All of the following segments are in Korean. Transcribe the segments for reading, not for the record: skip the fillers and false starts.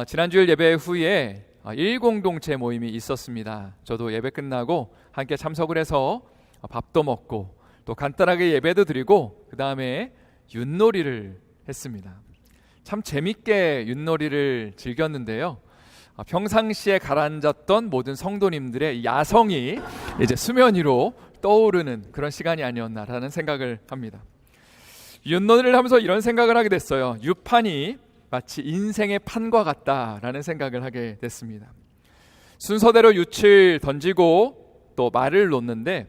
지난주일 예배 후에 일공동체 모임이 있었습니다. 저도 예배 끝나고 함께 참석을 해서 밥도 먹고 또 간단하게 예배도 드리고 그 다음에 윷놀이를 했습니다. 참 재밌게 윷놀이를 즐겼는데요. 평상시에 가라앉았던 모든 성도님들의 야성이 이제 수면 위로 떠오르는 그런 시간이 아니었나라는 생각을 합니다. 윷놀이를 하면서 이런 생각을 하게 됐어요. 윷판이 마치 인생의 판과 같다라는 생각을 하게 됐습니다. 순서대로 윷을 던지고 또 말을 놓는데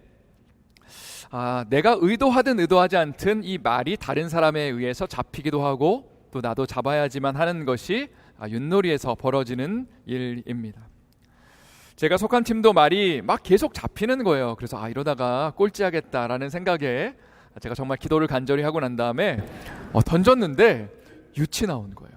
내가 의도하든 의도하지 않든 이 말이 다른 사람에 의해서 잡히기도 하고 또 나도 잡아야지만 하는 것이 윷놀이에서 벌어지는 일입니다. 제가 속한 팀도 말이 막 계속 잡히는 거예요. 그래서 이러다가 꼴찌하겠다라는 생각에 제가 정말 기도를 간절히 하고 난 다음에 던졌는데 윷이 나온 거예요.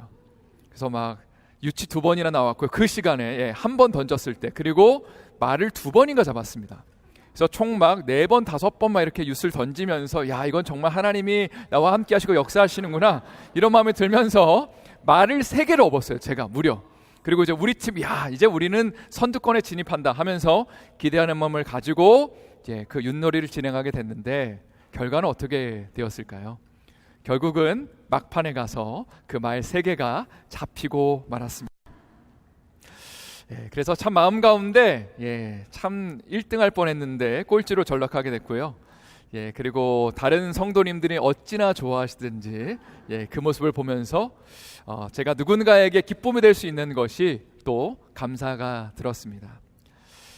그래서 막 윷이 2번이나 나왔고요. 그 시간에 한 번 던졌을 때 그리고 말을 2번인가 잡았습니다. 그래서 총 막 4번, 5번 막 이렇게 윷을 던지면서 이건 정말 하나님이 나와 함께 하시고 역사하시는구나 이런 마음이 들면서 말을 3개를 업었어요. 제가 무려. 그리고 이제 우리 팀 이제 우리는 선두권에 진입한다 하면서 기대하는 마음을 가지고 이제 그 윷놀이를 진행하게 됐는데 결과는 어떻게 되었을까요? 결국은 막판에 가서 그 말 3개가 잡히고 말았습니다. 그래서 참 마음 가운데 참 1등할 뻔했는데 꼴찌로 전락하게 됐고요. 그리고 다른 성도님들이 어찌나 좋아하시든지 그 모습을 보면서 제가 누군가에게 기쁨이 될 수 있는 것이 또 감사가 들었습니다.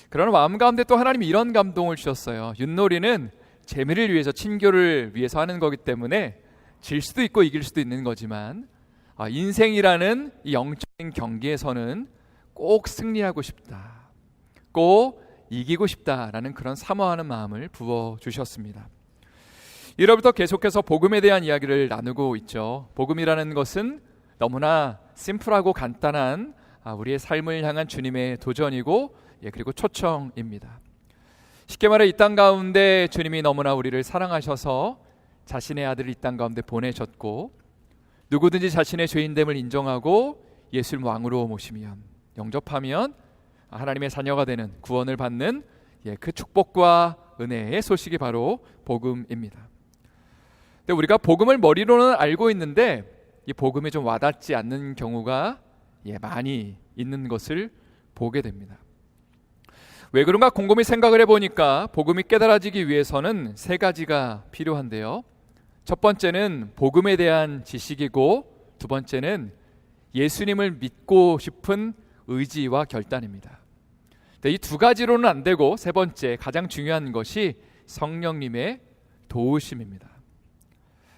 그러나 마음 가운데 또 하나님이 이런 감동을 주셨어요. 윷놀이는 재미를 위해서, 친교를 위해서 하는 거기 때문에 질 수도 있고 이길 수도 있는 거지만 인생이라는 이 영적인 경기에서는 꼭 승리하고 싶다, 꼭 이기고 싶다라는 그런 사모하는 마음을 부어주셨습니다. 1월부터 계속해서 복음에 대한 이야기를 나누고 있죠. 복음이라는 것은 너무나 심플하고 간단한 우리의 삶을 향한 주님의 도전이고 그리고 초청입니다. 쉽게 말해 이 땅 가운데 주님이 너무나 우리를 사랑하셔서 자신의 아들을 이 땅 가운데 보내셨고 누구든지 자신의 죄인됨을 인정하고 예수를 왕으로 모시면 영접하면 하나님의 자녀가 되는 구원을 받는 그 축복과 은혜의 소식이 바로 복음입니다. 근데 우리가 복음을 머리로는 알고 있는데 이 복음이 좀 와닿지 않는 경우가 많이 있는 것을 보게 됩니다. 왜 그런가 곰곰이 생각을 해보니까 복음이 깨달아지기 위해서는 3가지가 필요한데요. 첫 번째는 복음에 대한 지식이고 두 번째는 예수님을 믿고 싶은 의지와 결단입니다. 이 2가지로는 안 되고 세 번째 가장 중요한 것이 성령님의 도우심입니다.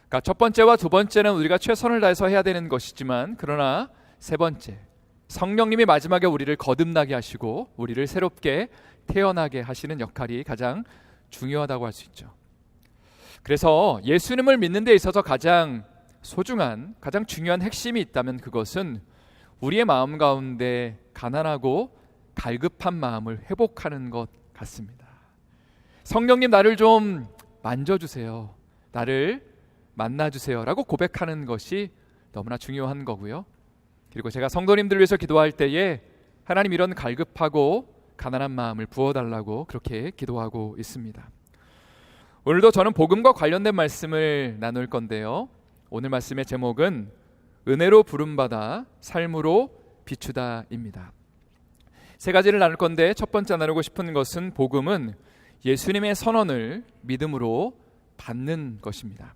그러니까 첫 번째와 두 번째는 우리가 최선을 다해서 해야 되는 것이지만 그러나 세 번째 성령님이 마지막에 우리를 거듭나게 하시고 우리를 새롭게 태어나게 하시는 역할이 가장 중요하다고 할 수 있죠. 그래서 예수님을 믿는 데 있어서 가장 소중한, 가장 중요한 핵심이 있다면 그것은 우리의 마음 가운데 가난하고 갈급한 마음을 회복하는 것 같습니다. 성령님 나를 좀 만져주세요, 나를 만나주세요 라고 고백하는 것이 너무나 중요한 거고요. 그리고 제가 성도님들을 위해서 기도할 때에 하나님 이런 갈급하고 가난한 마음을 부어달라고 그렇게 기도하고 있습니다. 오늘도 저는 복음과 관련된 말씀을 나눌 건데요. 오늘 말씀의 제목은 은혜로 부름받아 삶으로 비추다입니다. 3가지를 나눌 건데 첫 번째 나누고 싶은 것은 복음은 예수님의 선언을 믿음으로 받는 것입니다.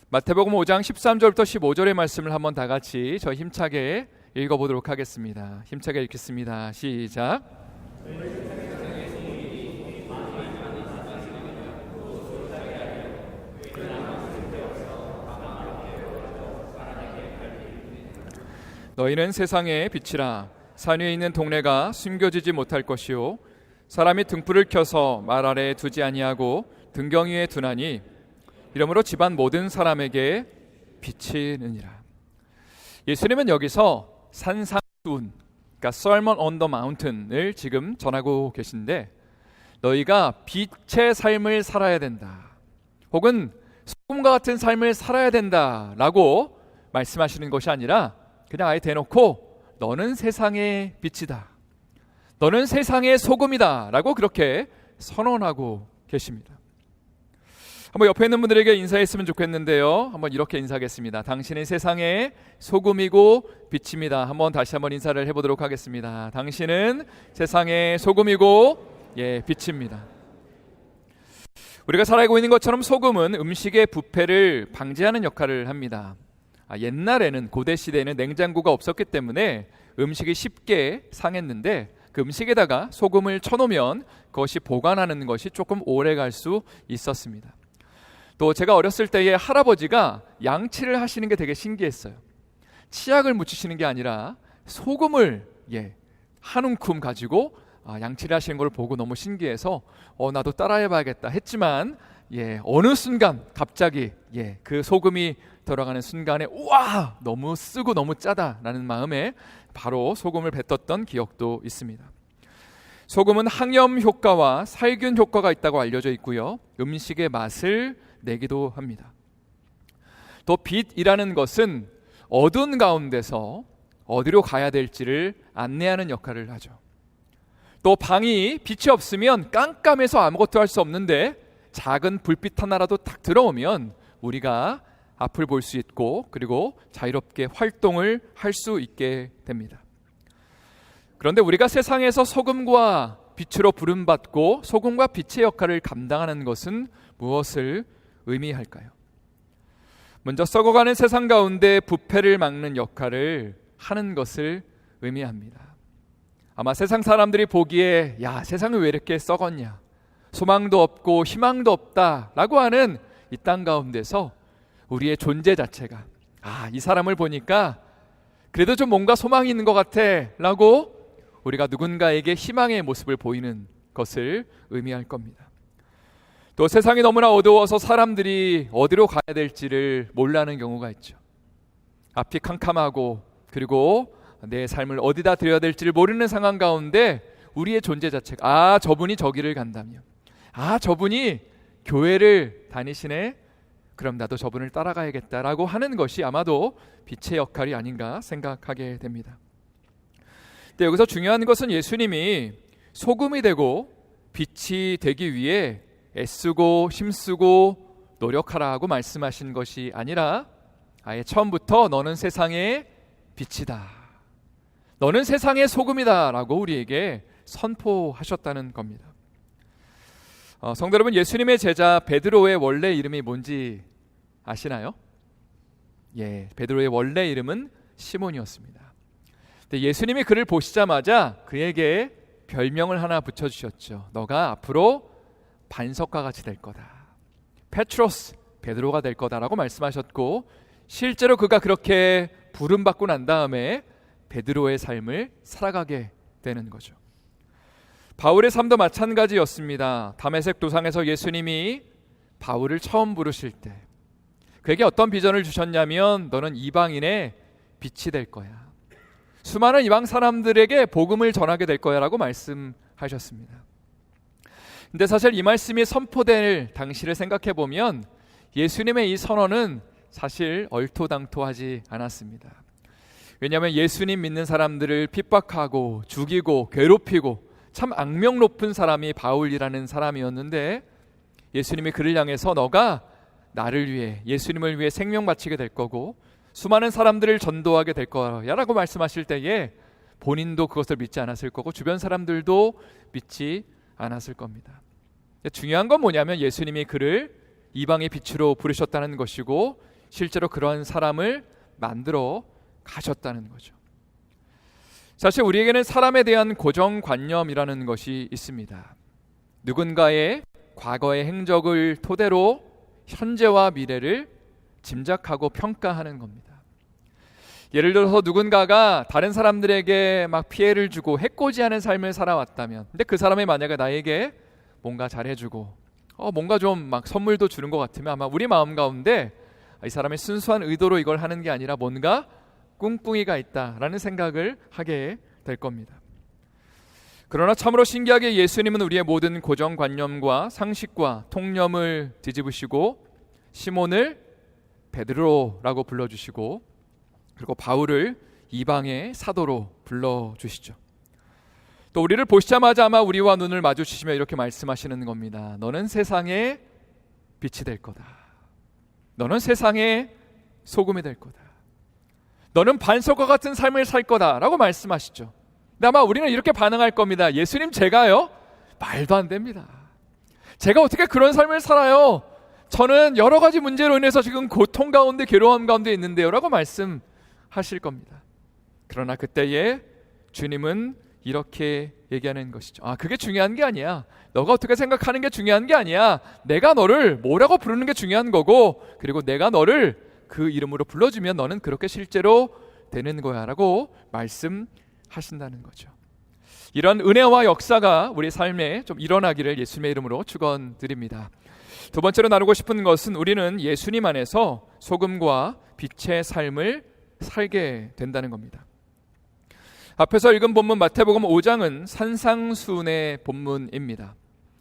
마태복음 5장 13절부터 15절의 말씀을 한번 다 같이 저 힘차게 읽어보도록 하겠습니다. 힘차게 읽겠습니다. 시작. 너희는 세상의 빛이라. 산 위에 있는 동네가 숨겨지지 못할 것이요 사람이 등불을 켜서 말 아래에 두지 아니하고 등경 위에 두나니 이러므로 집안 모든 사람에게 비치느니라. 예수님은 여기서 산상수훈, 그러니까 Sermon on the Mountain을 지금 전하고 계신데 너희가 빛의 삶을 살아야 된다, 혹은 소금과 같은 삶을 살아야 된다라고 말씀하시는 것이 아니라 그냥 아예 대놓고 너는 세상의 빛이다. 너는 세상의 소금이다. 라고 그렇게 선언하고 계십니다. 한번 옆에 있는 분들에게 인사했으면 좋겠는데요. 한번 이렇게 인사하겠습니다. 당신은 세상의 소금이고 빛입니다. 다시 한번 인사를 해보도록 하겠습니다. 당신은 세상의 소금이고 빛입니다. 우리가 잘 알고 있는 것처럼 소금은 음식의 부패를 방지하는 역할을 합니다. 옛날에는 고대 시대에는 냉장고가 없었기 때문에 음식이 쉽게 상했는데 그 음식에다가 소금을 쳐놓으면 그것이 보관하는 것이 조금 오래 갈 수 있었습니다. 또 제가 어렸을 때에 할아버지가 양치를 하시는 게 되게 신기했어요. 치약을 묻히시는 게 아니라 소금을 한 움큼 가지고 양치를 하시는 걸 보고 너무 신기해서 나도 따라해봐야겠다 했지만 어느 순간 갑자기 그 소금이 들어가는 순간에 우와 너무 쓰고 너무 짜다라는 마음에 바로 소금을 뱉었던 기억도 있습니다. 소금은 항염 효과와 살균 효과가 있다고 알려져 있고요. 음식의 맛을 내기도 합니다. 또 빛이라는 것은 어두운 가운데서 어디로 가야 될지를 안내하는 역할을 하죠. 또 방이 빛이 없으면 깜깜해서 아무것도 할 수 없는데 작은 불빛 하나라도 딱 들어오면 우리가 앞을 볼 수 있고 그리고 자유롭게 활동을 할 수 있게 됩니다. 그런데 우리가 세상에서 소금과 빛으로 부름받고 소금과 빛의 역할을 감당하는 것은 무엇을 의미할까요? 먼저 썩어가는 세상 가운데 부패를 막는 역할을 하는 것을 의미합니다. 아마 세상 사람들이 보기에 세상이 왜 이렇게 썩었냐, 소망도 없고 희망도 없다라고 하는 이 땅 가운데서 우리의 존재 자체가 이 사람을 보니까 그래도 좀 뭔가 소망이 있는 것 같아 라고 우리가 누군가에게 희망의 모습을 보이는 것을 의미할 겁니다. 또 세상이 너무나 어두워서 사람들이 어디로 가야 될지를 몰라하는 경우가 있죠. 앞이 캄캄하고 그리고 내 삶을 어디다 드려야 될지를 모르는 상황 가운데 우리의 존재 자체가 저분이 저기를 간다며, 저분이 교회를 다니시네, 그럼 나도 저분을 따라가야겠다라고 하는 것이 아마도 빛의 역할이 아닌가 생각하게 됩니다. 근데 여기서 중요한 것은 예수님이 소금이 되고 빛이 되기 위해 애쓰고 힘쓰고 노력하라고 말씀하신 것이 아니라 아예 처음부터 너는 세상의 빛이다, 너는 세상의 소금이다 라고 우리에게 선포하셨다는 겁니다. 성도 여러분, 예수님의 제자 베드로의 원래 이름이 뭔지 아시나요? 베드로의 원래 이름은 시몬이었습니다. 근데 예수님이 그를 보시자마자 그에게 별명을 하나 붙여주셨죠. 너가 앞으로 반석과 같이 될 거다, 페트로스, 베드로가 될 거다라고 말씀하셨고, 실제로 그가 그렇게 부름받고 난 다음에 베드로의 삶을 살아가게 되는 거죠. 바울의 삶도 마찬가지였습니다. 다메섹 도상에서 예수님이 바울을 처음 부르실 때 그에게 어떤 비전을 주셨냐면 너는 이방인의 빛이 될 거야, 수많은 이방 사람들에게 복음을 전하게 될 거야 라고 말씀하셨습니다. 근데 사실 이 말씀이 선포될 당시를 생각해 보면 예수님의 이 선언은 사실 얼토당토하지 않았습니다. 왜냐하면 예수님 믿는 사람들을 핍박하고 죽이고 괴롭히고 참 악명 높은 사람이 바울이라는 사람이었는데 예수님이 그를 향해서 너가 나를 위해, 예수님을 위해 생명 바치게 될 거고 수많은 사람들을 전도하게 될 거야 라고 말씀하실 때에 본인도 그것을 믿지 않았을 거고 주변 사람들도 믿지 않았을 겁니다. 중요한 건 뭐냐면 예수님이 그를 이방의 빛으로 부르셨다는 것이고 실제로 그러한 사람을 만들어 가셨다는 거죠. 사실 우리에게는 사람에 대한 고정관념이라는 것이 있습니다. 누군가의 과거의 행적을 토대로 현재와 미래를 짐작하고 평가하는 겁니다. 예를 들어서 누군가가 다른 사람들에게 막 피해를 주고 해코지하는 삶을 살아왔다면, 근데 그 사람이 만약에 나에게 뭔가 잘해주고 뭔가 좀 막 선물도 주는 것 같으면 아마 우리 마음 가운데 이 사람의 순수한 의도로 이걸 하는 게 아니라 뭔가 꿍꿍이가 있다라는 생각을 하게 될 겁니다. 그러나 참으로 신기하게 예수님은 우리의 모든 고정관념과 상식과 통념을 뒤집으시고 시몬을 베드로라고 불러주시고 그리고 바울을 이방의 사도로 불러주시죠. 또 우리를 보시자마자 아마 우리와 눈을 마주치시며 이렇게 말씀하시는 겁니다. 너는 세상의 빛이 될 거다. 너는 세상의 소금이 될 거다. 너는 반석과 같은 삶을 살 거다 라고 말씀하시죠. 근데 아마 우리는 이렇게 반응할 겁니다. 예수님, 제가요? 말도 안 됩니다. 제가 어떻게 그런 삶을 살아요? 저는 여러 가지 문제로 인해서 지금 고통 가운데 괴로움 가운데 있는데요 라고 말씀하실 겁니다. 그러나 그때에 주님은 이렇게 얘기하는 것이죠. 그게 중요한 게 아니야. 너가 어떻게 생각하는 게 중요한 게 아니야. 내가 너를 뭐라고 부르는 게 중요한 거고, 그리고 내가 너를 그 이름으로 불러주면 너는 그렇게 실제로 되는 거야 라고 말씀하신다는 거죠. 이런 은혜와 역사가 우리 삶에 좀 일어나기를 예수님의 이름으로 축원드립니다. 두 번째로 나누고 싶은 것은 우리는 예수님 안에서 소금과 빛의 삶을 살게 된다는 겁니다. 앞에서 읽은 본문 마태복음 5장은 산상수훈의 본문입니다.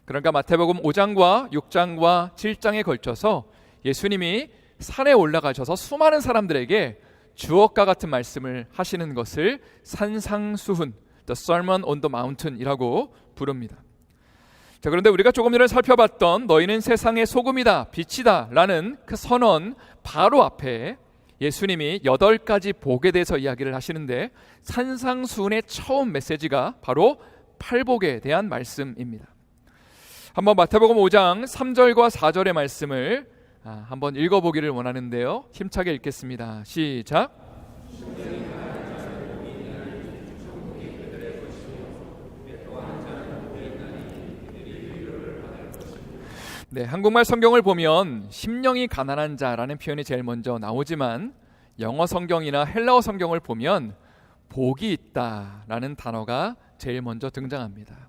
그러니까 마태복음 5장과 6장과 7장에 걸쳐서 예수님이 산에 올라가셔서 수많은 사람들에게 주옥과 같은 말씀을 하시는 것을 산상수훈, The Sermon on the Mountain이라고 부릅니다. 자, 그런데 우리가 조금 전에 살펴봤던 너희는 세상의 소금이다, 빛이다 라는 그 선언 바로 앞에 예수님이 8가지 복에 대해서 이야기를 하시는데, 산상수훈의 처음 메시지가 바로 팔복에 대한 말씀입니다. 한번 마태복음 5장 3절과 4절의 말씀을 한번 읽어보기를 원하는데요, 힘차게 읽겠습니다. 시작. 네, 한국말 성경을 보면 심령이 가난한 자라는 표현이 제일 먼저 나오지만 영어 성경이나 헬라어 성경을 보면 복이 있다라는 단어가 제일 먼저 등장합니다.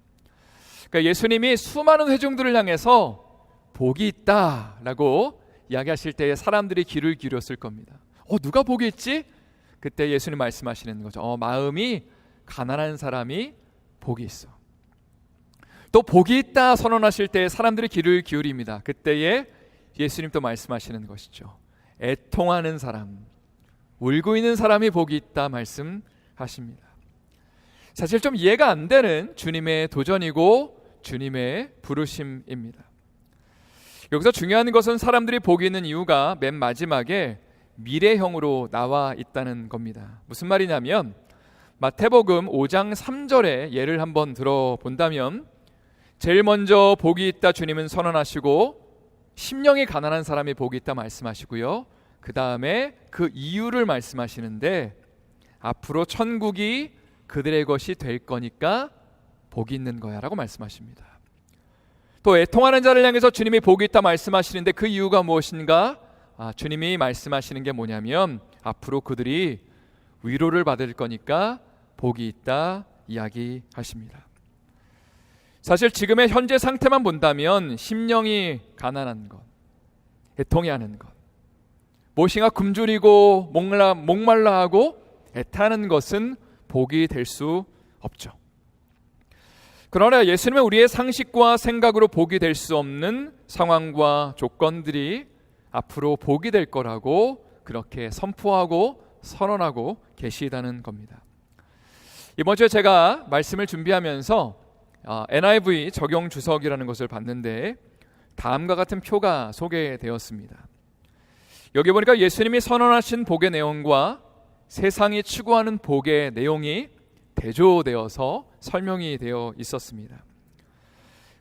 그러니까 예수님이 수많은 회중들을 향해서 복이 있다라고 이야기하실 때에 사람들이 귀를 기울였을 겁니다. 누가 복이 있지? 그때 예수님 말씀하시는 거죠. 마음이 가난한 사람이 복이 있어. 또 복이 있다 선언하실 때 사람들이 귀를 기울입니다. 그때에 예수님 또 말씀하시는 것이죠. 애통하는 사람, 울고 있는 사람이 복이 있다 말씀하십니다. 사실 좀 이해가 안 되는 주님의 도전이고 주님의 부르심입니다. 여기서 중요한 것은 사람들이 복이 있는 이유가 맨 마지막에 미래형으로 나와 있다는 겁니다. 무슨 말이냐면 마태복음 5장 3절의 예를 한번 들어본다면, 제일 먼저 복이 있다 주님은 선언하시고 심령이 가난한 사람이 복이 있다 말씀하시고요, 그 다음에 그 이유를 말씀하시는데 앞으로 천국이 그들의 것이 될 거니까 복이 있는 거야 라고 말씀하십니다. 또 애통하는 자를 향해서 주님이 복이 있다 말씀하시는데 그 이유가 무엇인가? 주님이 말씀하시는 게 뭐냐면 앞으로 그들이 위로를 받을 거니까 복이 있다 이야기하십니다. 사실 지금의 현재 상태만 본다면 심령이 가난한 것, 애통해하는 것, 무엇인가 굶주리고 목말라하고 애타는 것은 복이 될 수 없죠. 그러나 예수님은 우리의 상식과 생각으로 복이 될 수 없는 상황과 조건들이 앞으로 복이 될 거라고 그렇게 선포하고 선언하고 계시다는 겁니다. 이번 주에 제가 말씀을 준비하면서 NIV 적용 주석이라는 것을 봤는데 다음과 같은 표가 소개되었습니다. 여기 보니까 예수님이 선언하신 복의 내용과 세상이 추구하는 복의 내용이 대조되어서 설명이 되어 있었습니다.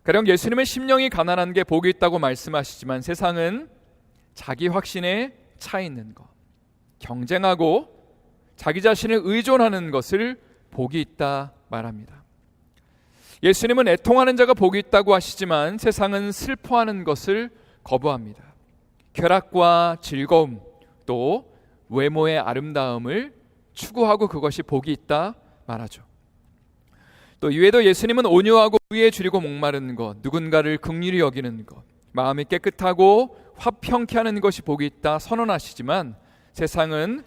가령 예수님은 심령이 가난한 게 복이 있다고 말씀하시지만 세상은 자기 확신에 차 있는 것, 경쟁하고 자기 자신을 의존하는 것을 복이 있다 말합니다. 예수님은 애통하는 자가 복이 있다고 하시지만 세상은 슬퍼하는 것을 거부합니다. 쾌락과 즐거움, 또 외모의 아름다움을 추구하고 그것이 복이 있다 말하죠. 또 이외에도 예수님은 온유하고 의에 줄이고 목마른 것, 누군가를 긍휼히 여기는 것, 마음이 깨끗하고 화평케 하는 것이 복이 있다 선언하시지만 세상은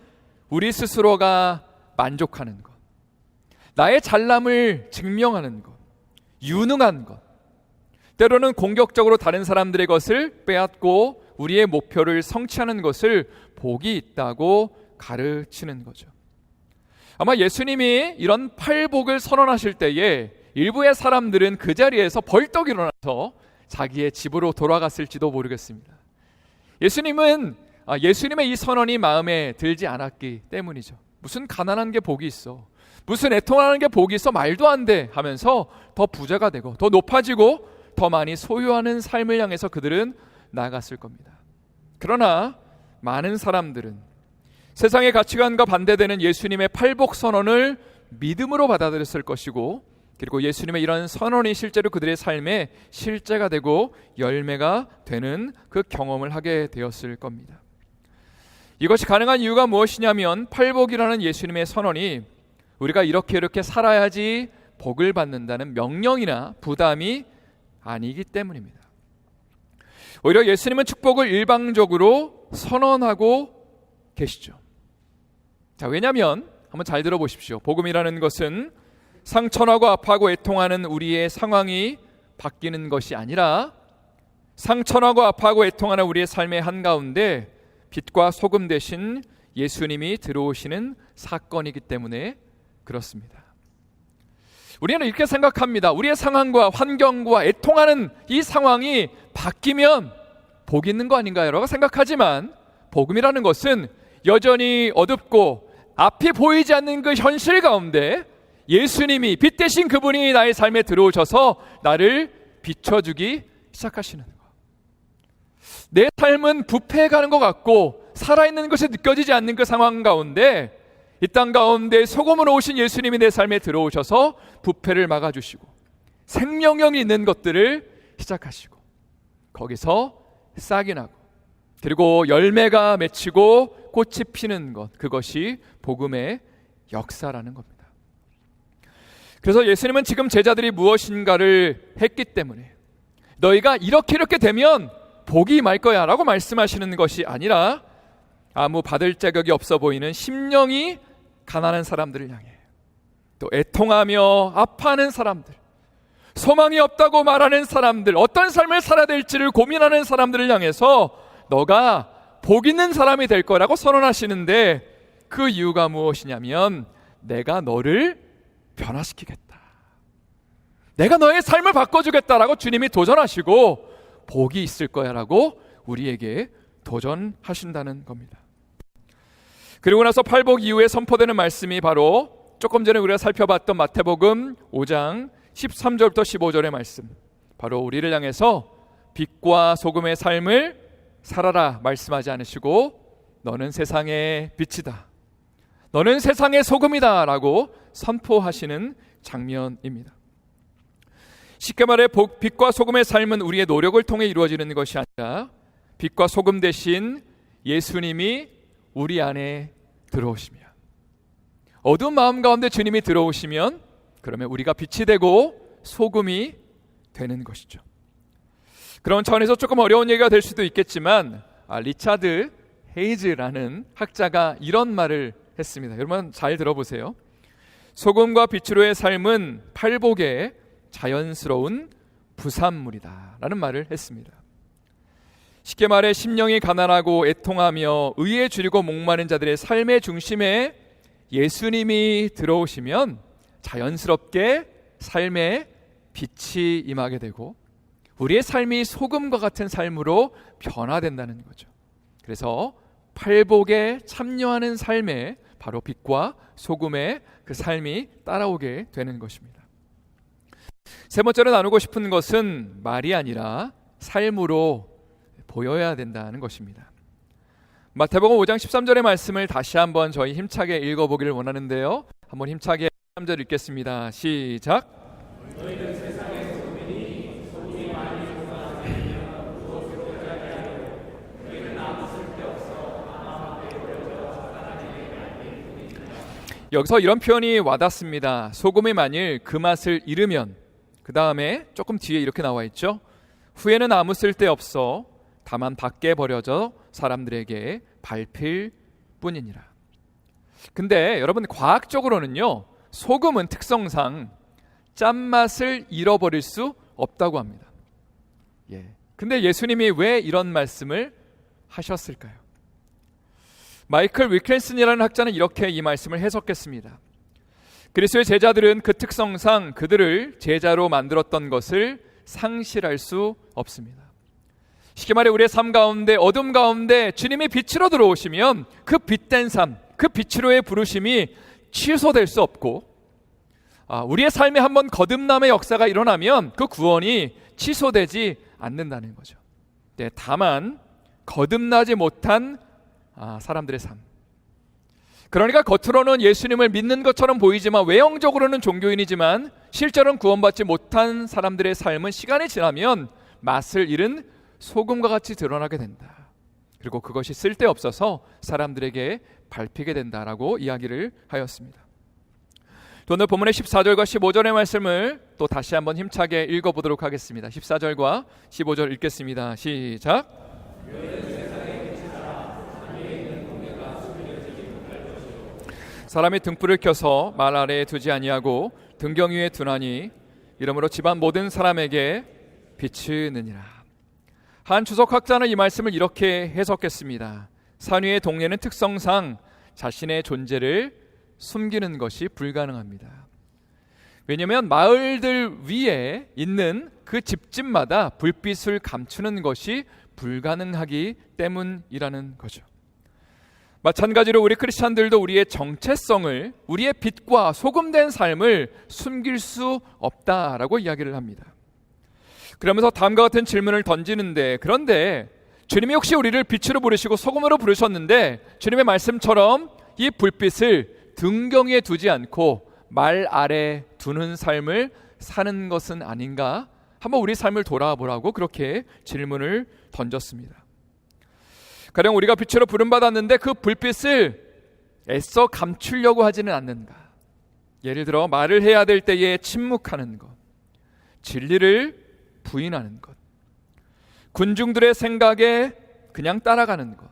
우리 스스로가 만족하는 것, 나의 잘남을 증명하는 것, 유능한 것, 때로는 공격적으로 다른 사람들의 것을 빼앗고 우리의 목표를 성취하는 것을 복이 있다고 가르치는 거죠. 아마 예수님이 이런 팔복을 선언하실 때에 일부의 사람들은 그 자리에서 벌떡 일어나서 자기의 집으로 돌아갔을지도 모르겠습니다. 예수님의 이 선언이 마음에 들지 않았기 때문이죠. 무슨 가난한 게 복이 있어, 무슨 애통하는 게 복이 있어, 말도 안 돼 하면서 더 부자가 되고 더 높아지고 더 많이 소유하는 삶을 향해서 그들은 나아갔을 겁니다. 그러나 많은 사람들은 세상의 가치관과 반대되는 예수님의 팔복 선언을 믿음으로 받아들였을 것이고, 그리고 예수님의 이런 선언이 실제로 그들의 삶에 실제가 되고 열매가 되는 그 경험을 하게 되었을 겁니다. 이것이 가능한 이유가 무엇이냐면, 팔복이라는 예수님의 선언이 우리가 이렇게 살아야지 복을 받는다는 명령이나 부담이 아니기 때문입니다. 오히려 예수님은 축복을 일방적으로 선언하고 계시죠. 자, 왜냐하면 한번 잘 들어보십시오. 복음이라는 것은 상처나고 아파하고 애통하는 우리의 상황이 바뀌는 것이 아니라 상처나고 아파하고 애통하는 우리의 삶의 한가운데 빛과 소금 대신 예수님이 들어오시는 사건이기 때문에 그렇습니다. 우리는 이렇게 생각합니다. 우리의 상황과 환경과 애통하는 이 상황이 바뀌면 복이 있는 거 아닌가요? 라고 생각하지만, 복음이라는 것은 여전히 어둡고 앞이 보이지 않는 그 현실 가운데 예수님이, 빛 대신 그분이 나의 삶에 들어오셔서 나를 비춰주기 시작하시는 것. 내 삶은 부패해가는 것 같고 살아있는 것이 느껴지지 않는 그 상황 가운데 이 땅 가운데 소금으로 오신 예수님이 내 삶에 들어오셔서 부패를 막아주시고 생명력이 있는 것들을 시작하시고 거기서 싹이 나고 그리고 열매가 맺히고 꽃이 피는 것, 그것이 복음의 역사라는 겁니다. 그래서 예수님은 지금 제자들이 무엇인가를 했기 때문에 너희가 이렇게 되면 복이 임할 거야 라고 말씀하시는 것이 아니라, 아무 받을 자격이 없어 보이는 심령이 가난한 사람들을 향해, 또 애통하며 아파하는 사람들, 소망이 없다고 말하는 사람들, 어떤 삶을 살아야 될지를 고민하는 사람들을 향해서 너가 복 있는 사람이 될 거라고 선언하시는데, 그 이유가 무엇이냐면 내가 너를 변화시키겠다, 내가 너의 삶을 바꿔주겠다라고 주님이 도전하시고 복이 있을 거야 라고 우리에게 도전하신다는 겁니다. 그리고 나서 팔복 이후에 선포되는 말씀이 바로 조금 전에 우리가 살펴봤던 마태복음 5장 13절부터 15절의 말씀, 바로 우리를 향해서 빛과 소금의 삶을 살아라 말씀하지 않으시고 너는 세상의 빛이다, 너는 세상의 소금이다 라고 선포하시는 장면입니다. 쉽게 말해 빛과 소금의 삶은 우리의 노력을 통해 이루어지는 것이 아니라 빛과 소금 대신 예수님이 우리 안에 들어오시면, 어두운 마음 가운데 주님이 들어오시면 그러면 우리가 빛이 되고 소금이 되는 것이죠. 그런 차원에서 조금 어려운 얘기가 될 수도 있겠지만, 리차드 헤이즈라는 학자가 이런 말을 했습니다. 여러분 잘 들어보세요. 소금과 빛으로의 삶은 팔복의 자연스러운 부산물이다 라는 말을 했습니다. 쉽게 말해 심령이 가난하고 애통하며 의에 줄이고 목마른 자들의 삶의 중심에 예수님이 들어오시면 자연스럽게 삶에 빛이 임하게 되고 우리의 삶이 소금과 같은 삶으로 변화된다는 거죠. 그래서 팔복에 참여하는 삶에 바로 빛과 소금의 그 삶이 따라오게 되는 것입니다. 세 번째로 나누고 싶은 것은 말이 아니라 삶으로 보여야 된다는 것입니다. 마태복음 5장 13절의 말씀을 다시 한번 저희 힘차게 읽어보기를 원하는데요, 한번 힘차게 3절 읽겠습니다. 시작. 여기서 이런 표현이 와닿습니다. 소금이 만일 그 맛을 잃으면, 그 다음에 조금 뒤에 이렇게 나와 있죠. 후에는 아무 쓸데없어 다만 밖에 버려져 사람들에게 밟힐 뿐이니라. 근데 여러분, 과학적으로는요, 소금은 특성상 짠맛을 잃어버릴 수 없다고 합니다. 근데 예수님이 왜 이런 말씀을 하셨을까요? 마이클 위켄슨이라는 학자는 이렇게 이 말씀을 해석했습니다. 그리스도의 제자들은 그 특성상 그들을 제자로 만들었던 것을 상실할 수 없습니다. 쉽게 말해 우리의 삶 가운데, 어둠 가운데 주님이 빛으로 들어오시면 그 빛된 삶, 그 빛으로의 부르심이 취소될 수 없고, 우리의 삶에 한번 거듭남의 역사가 일어나면 그 구원이 취소되지 않는다는 거죠. 네, 다만 거듭나지 못한 사람들의 삶, 그러니까 겉으로는 예수님을 믿는 것처럼 보이지만 외형적으로는 종교인이지만 실제로는 구원받지 못한 사람들의 삶은 시간이 지나면 맛을 잃은 소금과 같이 드러나게 된다. 그리고 그것이 쓸데없어서 사람들에게 밟히게 된다라고 이야기를 하였습니다. 오늘 본문의 14절과 15절의 말씀을 또 다시 한번 힘차게 읽어보도록 하겠습니다. 14절과 15절 읽겠습니다. 시작. 사람이 등불을 켜서 말 아래에 두지 아니하고 등경 위에 두나니 이러므로 집안 모든 사람에게 비추느니라. 한 주석학자는 이 말씀을 이렇게 해석했습니다. 산 위의 동네는 특성상 자신의 존재를 숨기는 것이 불가능합니다. 왜냐하면 마을들 위에 있는 그 집집마다 불빛을 감추는 것이 불가능하기 때문이라는 거죠. 마찬가지로 우리 크리스찬들도 우리의 정체성을, 우리의 빛과 소금된 삶을 숨길 수 없다라고 이야기를 합니다. 그러면서 다음과 같은 질문을 던지는데, 그런데 주님이 혹시 우리를 빛으로 부르시고 소금으로 부르셨는데 주님의 말씀처럼 이 불빛을 등경에 두지 않고 말 아래 두는 삶을 사는 것은 아닌가? 한번 우리 삶을 돌아보라고 그렇게 질문을 던졌습니다. 가령 우리가 빛으로 부름받았는데 그 불빛을 애써 감추려고 하지는 않는가? 예를 들어 말을 해야 될 때에 침묵하는 것, 진리를 부인하는 것, 군중들의 생각에 그냥 따라가는 것,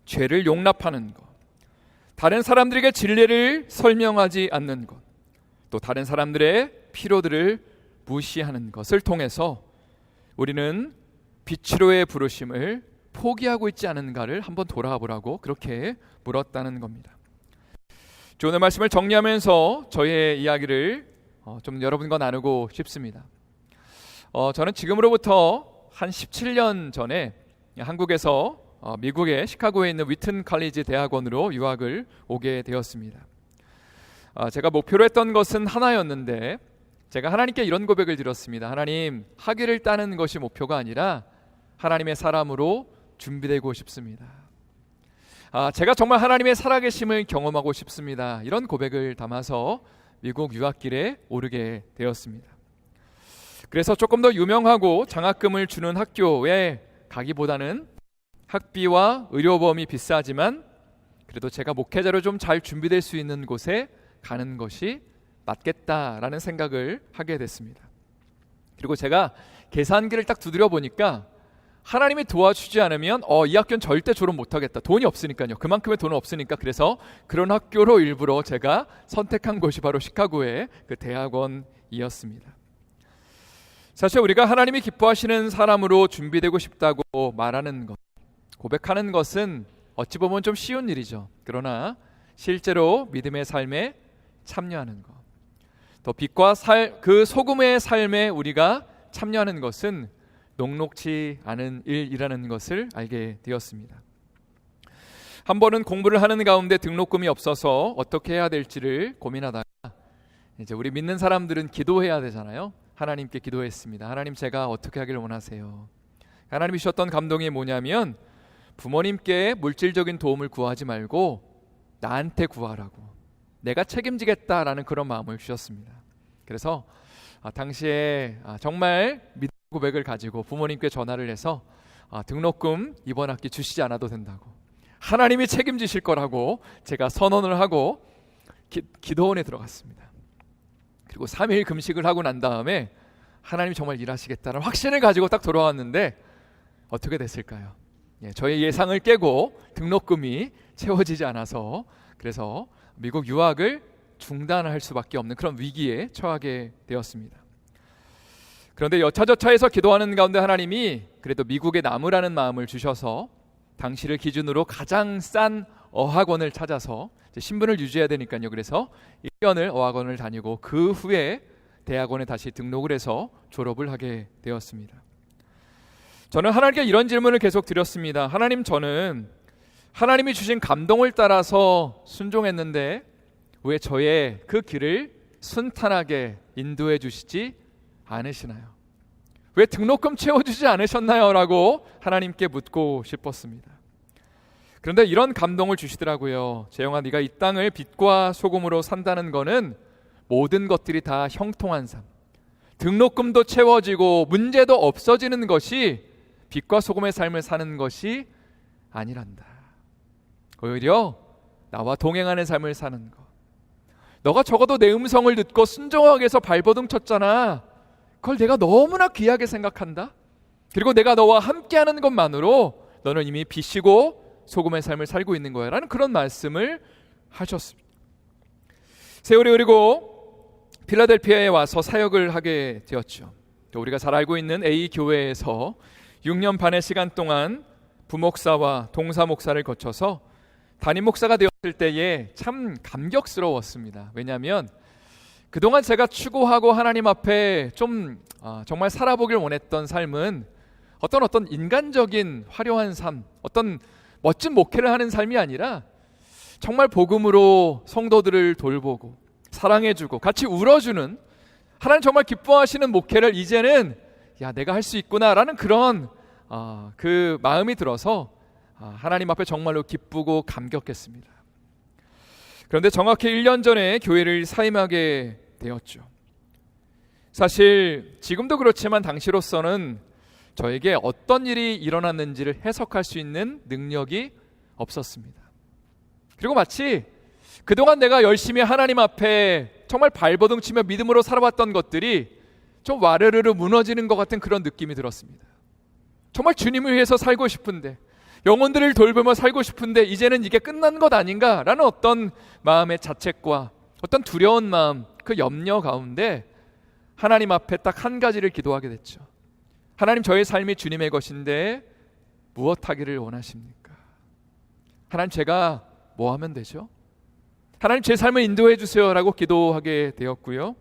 죄를 용납하는 것, 다른 사람들에게 진리를 설명하지 않는 것, 또 다른 사람들의 피로들을 무시하는 것을 통해서 우리는 빛으로의 부르심을 포기하고 있지 않은가를 한번 돌아보라고 그렇게 물었다는 겁니다. 오늘 말씀을 정리하면서 저의 이야기를 좀 여러분과 나누고 싶습니다. 저는 지금으로부터 한 17년 전에 한국에서 미국의 시카고에 있는 위튼 칼리지 대학원으로 유학을 오게 되었습니다. 제가 목표로 했던 것은 하나였는데 제가 하나님께 이런 고백을 드렸습니다. 하나님, 학위를 따는 것이 목표가 아니라 하나님의 사람으로 준비되고 싶습니다. 제가 정말 하나님의 살아계심을 경험하고 싶습니다. 이런 고백을 담아서 미국 유학길에 오르게 되었습니다. 그래서 조금 더 유명하고 장학금을 주는 학교에 가기보다는 학비와 의료보험이 비싸지만 그래도 제가 목회자로 좀 잘 준비될 수 있는 곳에 가는 것이 맞겠다라는 생각을 하게 됐습니다. 그리고 제가 계산기를 딱 두드려 보니까 하나님이 도와주지 않으면 이 학교는 절대 졸업 못하겠다. 돈이 없으니까요. 그만큼의 돈은 없으니까. 그래서 그런 학교로 일부러 제가 선택한 곳이 바로 시카고의 그 대학원이었습니다. 사실 우리가 하나님이 기뻐하시는 사람으로 준비되고 싶다고 말하는 것, 고백하는 것은 어찌 보면 좀 쉬운 일이죠. 그러나 실제로 믿음의 삶에 참여하는 것, 또 빛과 그 소금의 삶에 우리가 참여하는 것은 녹록지 않은 일이라는 것을 알게 되었습니다. 한 번은 공부를 하는 가운데 등록금이 없어서 어떻게 해야 될지를 고민하다가 이제 우리 믿는 사람들은 기도해야 되잖아요. 하나님께 기도했습니다. 하나님, 제가 어떻게 하길 원하세요? 하나님이 주셨던 감동이 뭐냐면 부모님께 물질적인 도움을 구하지 말고 나한테 구하라고, 내가 책임지겠다라는 그런 마음을 주셨습니다. 그래서 당시에 정말 믿음 고백을 가지고 부모님께 전화를 해서 등록금 이번 학기 주시지 않아도 된다고, 하나님이 책임지실 거라고 제가 선언을 하고 기도원에 들어갔습니다. 그리고 3일 금식을 하고 난 다음에 하나님이 정말 일하시겠다는 확신을 가지고 딱 돌아왔는데 어떻게 됐을까요? 저의 예상을 깨고 등록금이 채워지지 않아서 그래서 미국 유학을 중단할 수밖에 없는 그런 위기에 처하게 되었습니다. 그런데 여차저차해서 기도하는 가운데 하나님이 그래도 미국에 남으라는 마음을 주셔서 당시를 기준으로 가장 싼 어학원을 찾아서 신분을 유지해야 되니까요. 그래서 1년을 어학원을 다니고 그 후에 대학원에 다시 등록을 해서 졸업을 하게 되었습니다. 저는 하나님께 이런 질문을 계속 드렸습니다. 하나님, 저는 하나님이 주신 감동을 따라서 순종했는데 왜 저의 그 길을 순탄하게 인도해 주시지 않으시나요? 왜 등록금 채워주지 않으셨나요? 라고 하나님께 묻고 싶었습니다. 그런데 이런 감동을 주시더라고요. 재영아, 네가 이 땅을 빛과 소금으로 산다는 거는 모든 것들이 다 형통한 삶, 등록금도 채워지고 문제도 없어지는 것이 빛과 소금의 삶을 사는 것이 아니란다. 오히려 나와 동행하는 삶을 사는 것. 너가 적어도 내 음성을 듣고 순종하기 위해서 발버둥 쳤잖아. 그걸 내가 너무나 귀하게 생각한다. 그리고 내가 너와 함께하는 것만으로 너는 이미 빛이고 소금의 삶을 살고 있는 거야 라는 그런 말씀을 하셨습니다. 세월이 흐르고 필라델피아에 와서 사역을 하게 되었죠. 우리가 잘 알고 있는 A 교회에서 6년 반의 시간 동안 부목사와 동사목사를 거쳐서 담임 목사가 되었을 때에 참 감격스러웠습니다. 왜냐하면 그동안 제가 추구하고 하나님 앞에 좀 정말 살아보길 원했던 삶은 어떤 인간적인 화려한 삶, 어떤 멋진 목회를 하는 삶이 아니라 정말 복음으로 성도들을 돌보고 사랑해주고 같이 울어주는, 하나님 정말 기뻐하시는 목회를 이제는 내가 할 수 있구나라는 그런 그 마음이 들어서 하나님 앞에 정말로 기쁘고 감격했습니다. 그런데 정확히 1년 전에 교회를 사임하게 되었죠. 사실 지금도 그렇지만 당시로서는 저에게 어떤 일이 일어났는지를 해석할 수 있는 능력이 없었습니다. 그리고 마치 그동안 내가 열심히 하나님 앞에 정말 발버둥 치며 믿음으로 살아왔던 것들이 좀 와르르르 무너지는 것 같은 그런 느낌이 들었습니다. 정말 주님을 위해서 살고 싶은데, 영혼들을 돌보며 살고 싶은데 이제는 이게 끝난 것 아닌가라는 어떤 마음의 자책과 어떤 두려운 마음, 그 염려 가운데 하나님 앞에 딱 한 가지를 기도하게 됐죠. 하나님, 저의 삶이 주님의 것인데 무엇 하기를 원하십니까? 하나님, 제가 뭐 하면 되죠? 하나님, 제 삶을 인도해 주세요 라고 기도하게 되었고요.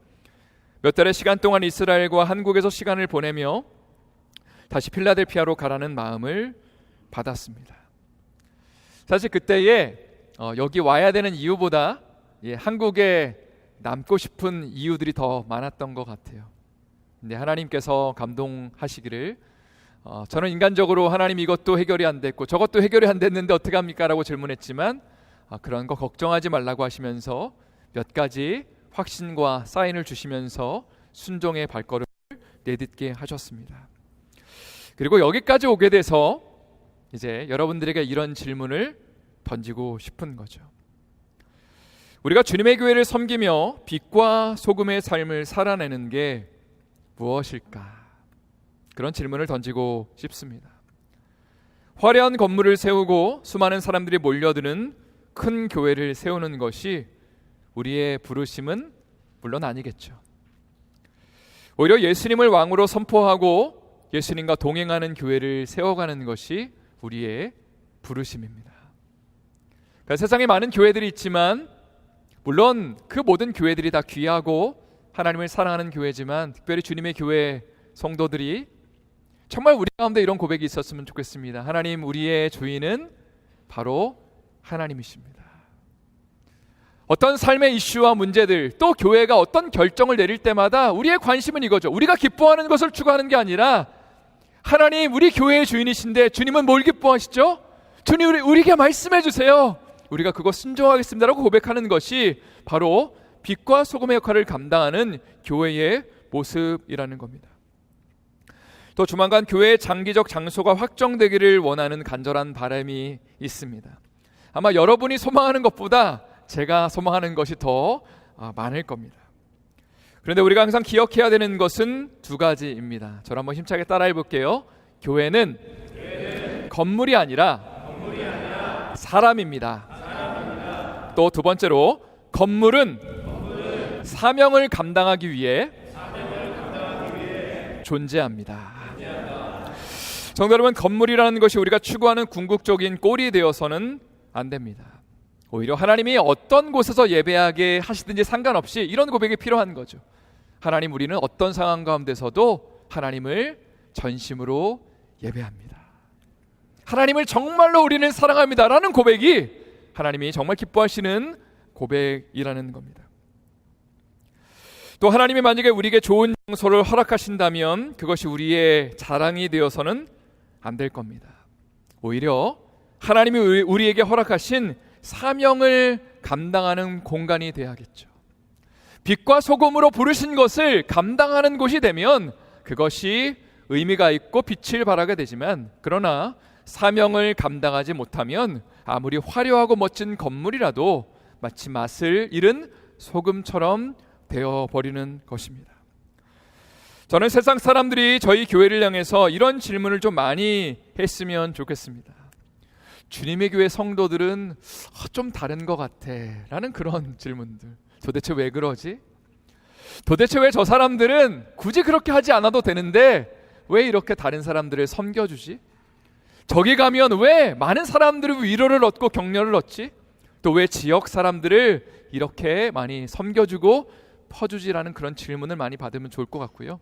몇 달의 시간 동안 이스라엘과 한국에서 시간을 보내며 다시 필라델피아로 가라는 마음을 받았습니다. 사실 그때에 여기 와야 되는 이유보다 한국에 남고 싶은 이유들이 더 많았던 것 같아요. 근데 하나님께서 감동하시기를 저는 인간적으로 하나님 이것도 해결이 안 됐고 저것도 해결이 안 됐는데 어떻게 합니까? 라고 질문했지만 그런 거 걱정하지 말라고 하시면서 몇 가지 확신과 사인을 주시면서 순종의 발걸음을 내딛게 하셨습니다. 그리고 여기까지 오게 돼서 이제 여러분들에게 이런 질문을 던지고 싶은 거죠. 우리가 주님의 교회를 섬기며 빛과 소금의 삶을 살아내는 게 무엇일까? 그런 질문을 던지고 싶습니다. 화려한 건물을 세우고 수많은 사람들이 몰려드는 큰 교회를 세우는 것이 우리의 부르심은 물론 아니겠죠. 오히려 예수님을 왕으로 선포하고 예수님과 동행하는 교회를 세워가는 것이 우리의 부르심입니다. 그러니까 세상에 많은 교회들이 있지만 물론 그 모든 교회들이 다 귀하고 하나님을 사랑하는 교회지만 특별히 주님의 교회 성도들이 정말 우리 가운데 이런 고백이 있었으면 좋겠습니다. 하나님, 우리의 주인은 바로 하나님이십니다. 어떤 삶의 이슈와 문제들, 또 교회가 어떤 결정을 내릴 때마다 우리의 관심은 이거죠. 우리가 기뻐하는 것을 추구하는 게 아니라 하나님, 우리 교회의 주인이신데 주님은 뭘 기뻐하시죠? 주님, 우리에게 말씀해 주세요. 우리가 그거 순종하겠습니다라고 고백하는 것이 바로 빛과 소금의 역할을 감당하는 교회의 모습이라는 겁니다. 또 조만간 교회의 장기적 장소가 확정되기를 원하는 간절한 바람이 있습니다. 아마 여러분이 소망하는 것보다 제가 소망하는 것이 더 많을 겁니다. 그런데 우리가 항상 기억해야 되는 것은 두 가지입니다. 저를 한번 힘차게 따라해 볼게요. 교회는 건물이 아니라 사람입니다. 또 두 번째로 건물은 사명을 감당하기 위해 존재합니다. 성도 여러분, 건물이라는 것이 우리가 추구하는 궁극적인 꼴이 되어서는 안 됩니다. 오히려 하나님이 어떤 곳에서 예배하게 하시든지 상관없이 이런 고백이 필요한 거죠. 하나님, 우리는 어떤 상황 가운데서도 하나님을 전심으로 예배합니다. 하나님을 정말로 우리는 사랑합니다 라는 고백이 하나님이 정말 기뻐하시는 고백이라는 겁니다. 또 하나님이 만약에 우리에게 좋은 장소를 허락하신다면 그것이 우리의 자랑이 되어서는 안 될 겁니다. 오히려 하나님이 우리에게 허락하신 사명을 감당하는 공간이 되어야겠죠. 빛과 소금으로 부르신 것을 감당하는 곳이 되면 그것이 의미가 있고 빛을 발하게 되지만, 그러나 사명을 감당하지 못하면 아무리 화려하고 멋진 건물이라도 마치 맛을 잃은 소금처럼 되어버리는 것입니다. 저는 세상 사람들이 저희 교회를 향해서 이런 질문을 좀 많이 했으면 좋겠습니다. 주님의 교회 성도들은 좀 다른 것 같아 라는 그런 질문들. 도대체 왜 그러지? 도대체 왜 저 사람들은 굳이 그렇게 하지 않아도 되는데 왜 이렇게 다른 사람들을 섬겨주지? 저기 가면 왜 많은 사람들이 위로를 얻고 격려를 얻지? 또 왜 지역 사람들을 이렇게 많이 섬겨주고 퍼주지라는 그런 질문을 많이 받으면 좋을 것 같고요.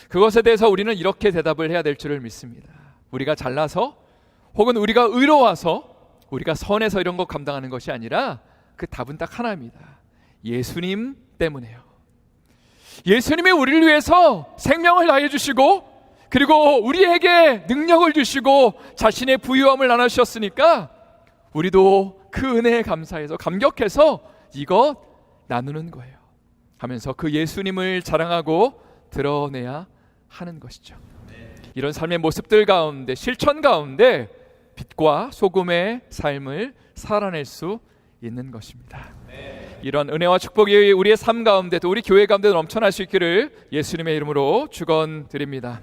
그것에 대해서 우리는 이렇게 대답을 해야 될 줄을 믿습니다. 우리가 잘나서 혹은 우리가 의로워서 우리가 선해서 이런 거 감당하는 것이 아니라 그 답은 딱 하나입니다. 예수님 때문에요. 예수님이 우리를 위해서 생명을 다해 주시고 그리고 우리에게 능력을 주시고 자신의 부유함을 나누셨으니까 우리도 그 은혜에 감사해서 감격해서 이것 나누는 거예요 하면서 그 예수님을 자랑하고 드러내야 하는 것이죠. 이런 삶의 모습들 가운데, 실천 가운데 빛과 소금의 삶을 살아낼 수 있는 것입니다. 이런 은혜와 축복이 우리의 삶 가운데 또 우리 교회 가운데 넘쳐날 수 있기를 예수님의 이름으로 축원드립니다.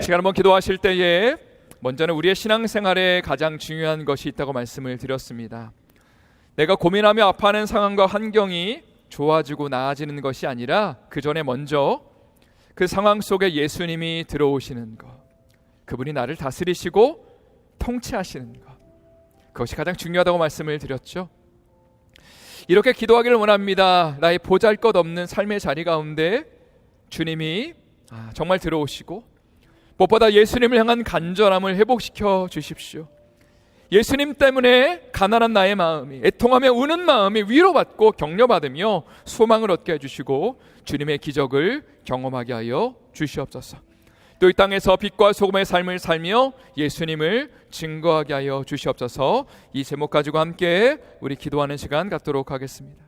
시간 한번 기도하실 때에 먼저는 우리의 신앙생활에 가장 중요한 것이 있다고 말씀을 드렸습니다. 내가 고민하며 아파하는 상황과 환경이 좋아지고 나아지는 것이 아니라 그 전에 먼저 그 상황 속에 예수님이 들어오시는 것, 그분이 나를 다스리시고 통치하시는 것, 그것이 가장 중요하다고 말씀을 드렸죠. 이렇게 기도하기를 원합니다. 나의 보잘것없는 삶의 자리 가운데 주님이 정말 들어오시고 무엇보다 예수님을 향한 간절함을 회복시켜 주십시오. 예수님 때문에 가난한 나의 마음이, 애통하며 우는 마음이 위로받고 격려받으며 소망을 얻게 해주시고 주님의 기적을 경험하게 하여 주시옵소서. 또 이 땅에서 빛과 소금의 삶을 살며 예수님을 증거하게 하여 주시옵소서. 이 제목 가지고 함께 우리 기도하는 시간 갖도록 하겠습니다.